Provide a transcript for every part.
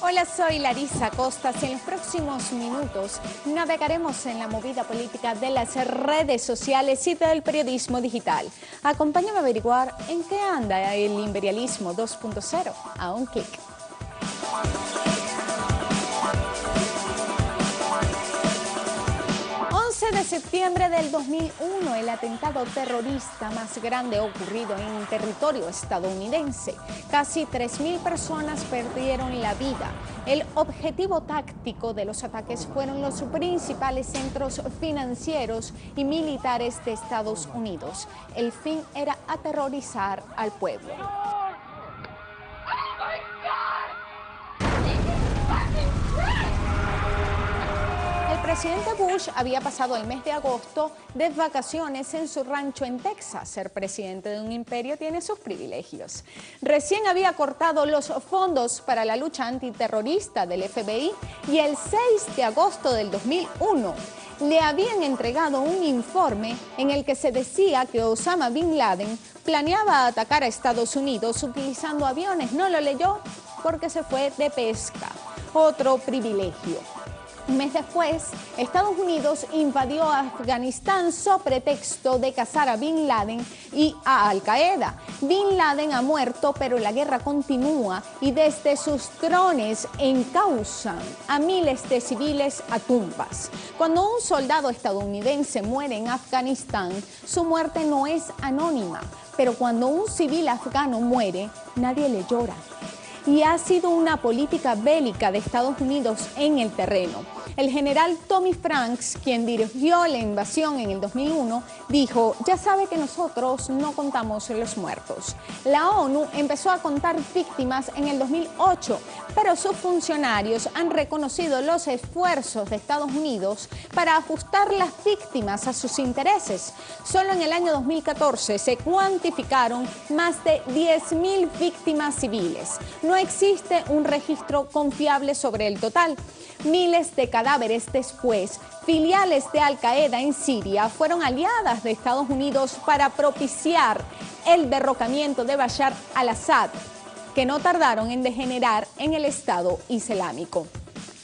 Hola, soy Larisa Costas y en los próximos minutos navegaremos en la movida política de las redes sociales y del periodismo digital. Acompáñame a averiguar en qué anda el imperialismo 2.0 a un clic. 11 de septiembre del 2001, el atentado terrorista más grande ocurrido en territorio estadounidense. Casi 3.000 personas perdieron la vida. El objetivo táctico de los ataques fueron los principales centros financieros y militares de Estados Unidos. El fin era aterrorizar al pueblo. El presidente Bush había pasado el mes de agosto de vacaciones en su rancho en Texas. Ser presidente de un imperio tiene sus privilegios. Recién había cortado los fondos para la lucha antiterrorista del FBI y el 6 de agosto del 2001 le habían entregado un informe en el que se decía que Osama Bin Laden planeaba atacar a Estados Unidos utilizando aviones. No lo leyó porque se fue de pesca. Otro privilegio. Un mes después, Estados Unidos invadió Afganistán sobre pretexto de cazar a Bin Laden y a Al-Qaeda. Bin Laden ha muerto, pero la guerra continúa y desde sus drones encausan a miles de civiles a tumbas. Cuando un soldado estadounidense muere en Afganistán, su muerte no es anónima, pero cuando un civil afgano muere, nadie le llora. Y ha sido una política bélica de Estados Unidos en el terreno. El general Tommy Franks, quien dirigió la invasión en el 2001, dijo: ya sabe que nosotros no contamos los muertos. La ONU empezó a contar víctimas en el 2008, pero sus funcionarios han reconocido los esfuerzos de Estados Unidos para ajustar las víctimas a sus intereses. Solo en el año 2014 se cuantificaron más de 10.000 víctimas civiles. No existe un registro confiable sobre el total. Miles de cadáveres después, filiales de Al-Qaeda en Siria fueron aliadas de Estados Unidos para propiciar el derrocamiento de Bashar al-Assad, que no tardaron en degenerar en el Estado Islámico.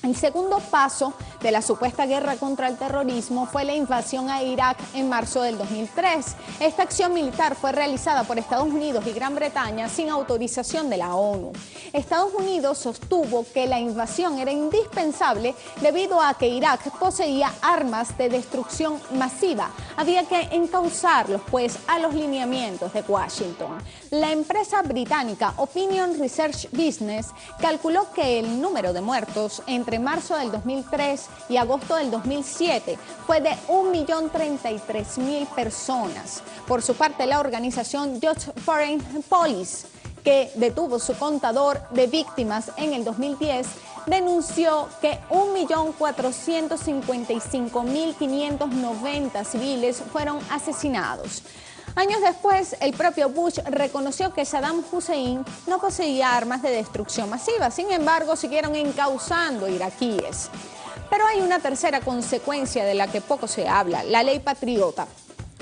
El segundo paso de la supuesta guerra contra el terrorismo fue la invasión a Irak en marzo del 2003. Esta acción militar fue realizada por Estados Unidos y Gran Bretaña sin autorización de la ONU. Estados Unidos sostuvo que la invasión era indispensable debido a que Irak poseía armas de destrucción masiva. Había que encauzarlos, pues, a los lineamientos de Washington. La empresa británica Opinion Research Business calculó que el número de muertos entre marzo del 2003 y agosto del 2007 fue de 1.033.000 personas. Por su parte, la organización Just Foreign Policy, que detuvo su contador de víctimas en el 2010, denunció que 1.455.590 civiles fueron asesinados. Años después, el propio Bush reconoció que Saddam Hussein no poseía armas de destrucción masiva. Sin embargo, siguieron encauzando iraquíes. Pero hay una tercera consecuencia de la que poco se habla: la ley patriota.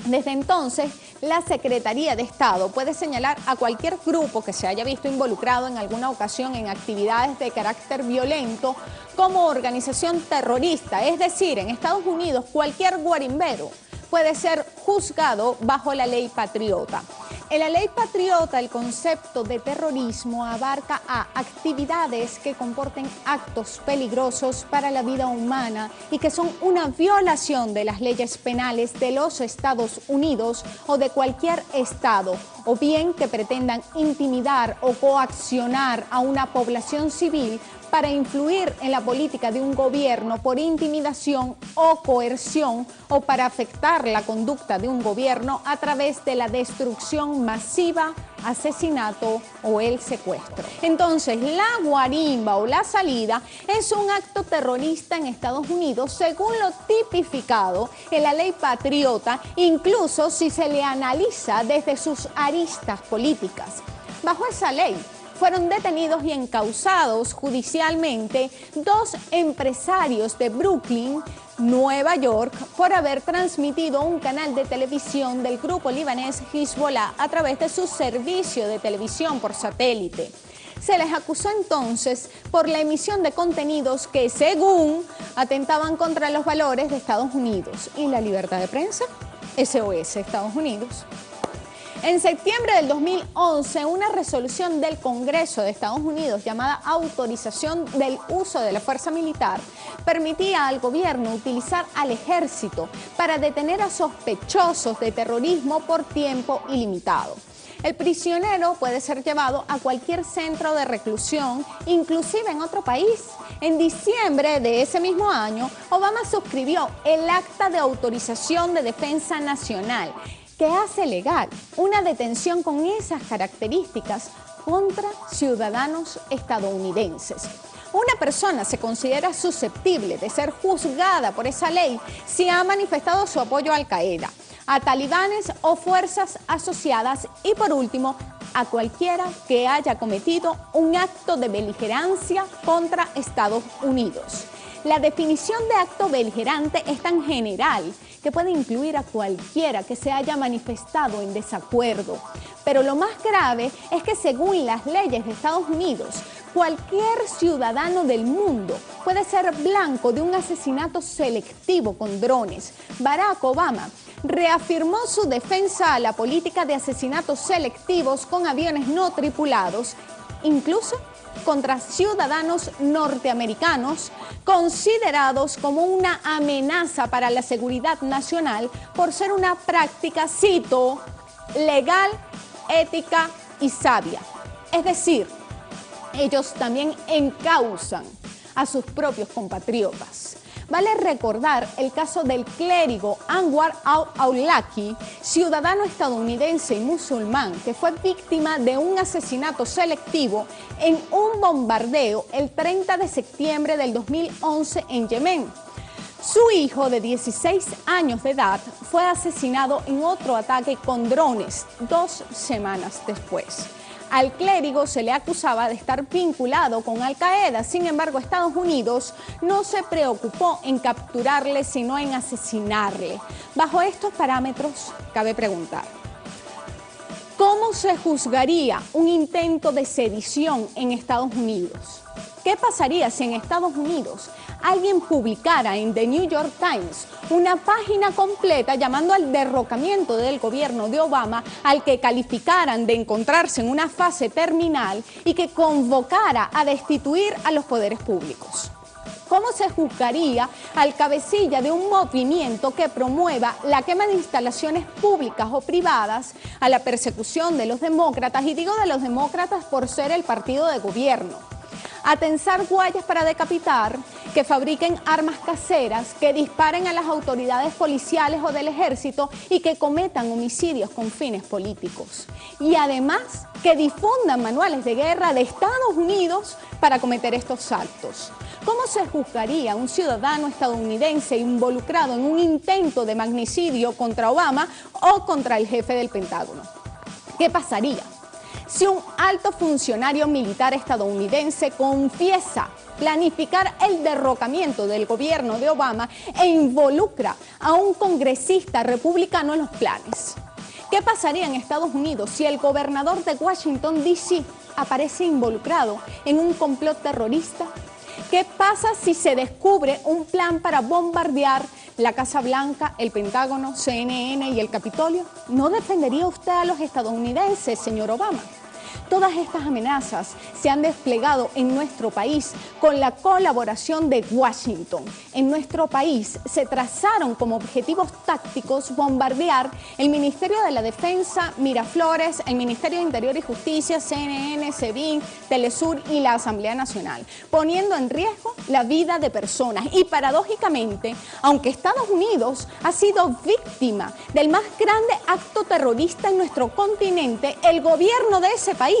Desde entonces, la Secretaría de Estado puede señalar a cualquier grupo que se haya visto involucrado en alguna ocasión en actividades de carácter violento como organización terrorista. Es decir, en Estados Unidos, cualquier guarimbero puede ser juzgado bajo la ley patriota. En la ley patriota, el concepto de terrorismo abarca a actividades que comporten actos peligrosos para la vida humana y que son una violación de las leyes penales de los Estados Unidos o de cualquier estado, o bien que pretendan intimidar o coaccionar a una población civil para influir en la política de un gobierno por intimidación o coerción, o para afectar la conducta de un gobierno a través de la destrucción masiva, asesinato o el secuestro. Entonces, la guarimba o la salida es un acto terrorista en Estados Unidos según lo tipificado en la ley patriota, incluso si se le analiza desde sus aristas políticas. Bajo esa ley, fueron detenidos y encausados judicialmente 2 empresarios de Brooklyn, Nueva York, por haber transmitido un canal de televisión del grupo libanés Hezbollah a través de su servicio de televisión por satélite. Se les acusó entonces por la emisión de contenidos que, según, atentaban contra los valores de Estados Unidos y la libertad de prensa. SOS Estados Unidos. En septiembre del 2011, una resolución del Congreso de Estados Unidos llamada Autorización del Uso de la Fuerza Militar permitía al gobierno utilizar al ejército para detener a sospechosos de terrorismo por tiempo ilimitado. El prisionero puede ser llevado a cualquier centro de reclusión, inclusive en otro país. En diciembre de ese mismo año, Obama suscribió el Acta de Autorización de Defensa Nacional, que hace legal una detención con esas características contra ciudadanos estadounidenses. Una persona se considera susceptible de ser juzgada por esa ley si ha manifestado su apoyo a Al-Qaeda, a talibanes o fuerzas asociadas y, por último, a cualquiera que haya cometido un acto de beligerancia contra Estados Unidos. La definición de acto beligerante es tan general que puede incluir a cualquiera que se haya manifestado en desacuerdo. Pero lo más grave es que, según las leyes de Estados Unidos, cualquier ciudadano del mundo puede ser blanco de un asesinato selectivo con drones. Barack Obama reafirmó su defensa a la política de asesinatos selectivos con aviones no tripulados, incluso contra ciudadanos norteamericanos considerados como una amenaza para la seguridad nacional por ser una práctica, cito, legal, ética y sabia. Es decir, ellos también encausan a sus propios compatriotas. Vale recordar el caso del clérigo Anwar al-Awlaki, ciudadano estadounidense y musulmán, que fue víctima de un asesinato selectivo en un bombardeo el 30 de septiembre del 2011 en Yemen. Su hijo de 16 años de edad fue asesinado en otro ataque con drones 2 semanas después. Al clérigo se le acusaba de estar vinculado con Al-Qaeda. Sin embargo, Estados Unidos no se preocupó en capturarle, sino en asesinarle. Bajo estos parámetros, cabe preguntar, ¿cómo se juzgaría un intento de sedición en Estados Unidos? ¿Qué pasaría si en Estados Unidos alguien publicara en The New York Times una página completa llamando al derrocamiento del gobierno de Obama, al que calificaran de encontrarse en una fase terminal y que convocara a destituir a los poderes públicos? ¿Cómo se juzgaría al cabecilla de un movimiento que promueva la quema de instalaciones públicas o privadas, a la persecución de los demócratas, y digo de los demócratas por ser el partido de gobierno, a tensar guayas para decapitar, que fabriquen armas caseras, que disparen a las autoridades policiales o del ejército y que cometan homicidios con fines políticos? Y además que difundan manuales de guerra de Estados Unidos para cometer estos actos. ¿Cómo se juzgaría a un ciudadano estadounidense involucrado en un intento de magnicidio contra Obama o contra el jefe del Pentágono? ¿Qué pasaría si un alto funcionario militar estadounidense confiesa planificar el derrocamiento del gobierno de Obama e involucra a un congresista republicano en los planes? ¿Qué pasaría en Estados Unidos si el gobernador de Washington, D.C. aparece involucrado en un complot terrorista? ¿Qué pasa si se descubre un plan para bombardear la Casa Blanca, el Pentágono, CNN y el Capitolio? ¿No defendería usted a los estadounidenses, señor Obama? Todas estas amenazas se han desplegado en nuestro país con la colaboración de Washington. En nuestro país se trazaron como objetivos tácticos bombardear el Ministerio de la Defensa, Miraflores, el Ministerio de Interior y Justicia, CNN, SEBIN, Telesur y la Asamblea Nacional, poniendo en riesgo la vida de personas. Y paradójicamente, aunque Estados Unidos ha sido víctima del más grande acto terrorista en nuestro continente, el gobierno de ese país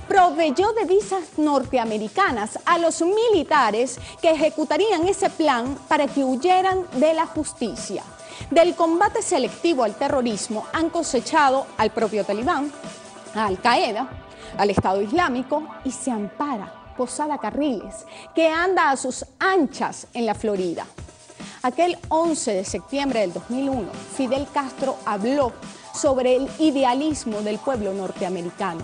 proveyó de visas norteamericanas a los militares que ejecutarían ese plan para que huyeran de la justicia. Del combate selectivo al terrorismo han cosechado al propio Talibán, a Al-Qaeda, al Estado Islámico y se ampara Posada Carriles, que anda a sus anchas en la Florida. Aquel 11 de septiembre del 2001, Fidel Castro habló sobre el idealismo del pueblo norteamericano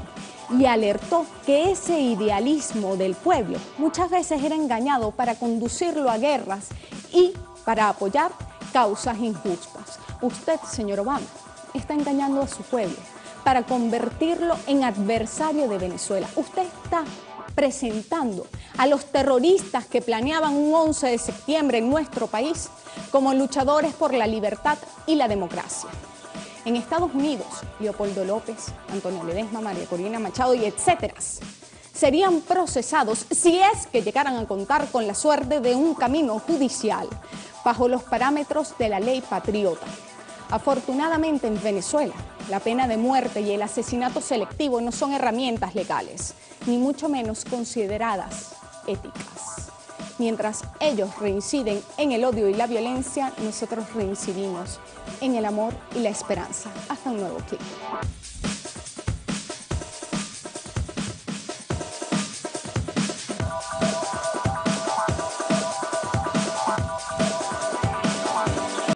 y alertó que ese idealismo del pueblo muchas veces era engañado para conducirlo a guerras y para apoyar causas injustas. Usted, señor Obama, está engañando a su pueblo para convertirlo en adversario de Venezuela. Usted está presentando a los terroristas que planeaban un 11 de septiembre en nuestro país como luchadores por la libertad y la democracia. En Estados Unidos, Leopoldo López, Antonio Ledesma, María Corina Machado y etcétera serían procesados si es que llegaran a contar con la suerte de un camino judicial bajo los parámetros de la ley patriota. Afortunadamente en Venezuela, la pena de muerte y el asesinato selectivo no son herramientas legales, ni mucho menos consideradas éticas. Mientras ellos reinciden en el odio y la violencia, nosotros reincidimos en el amor y la esperanza. Hasta un nuevo clip.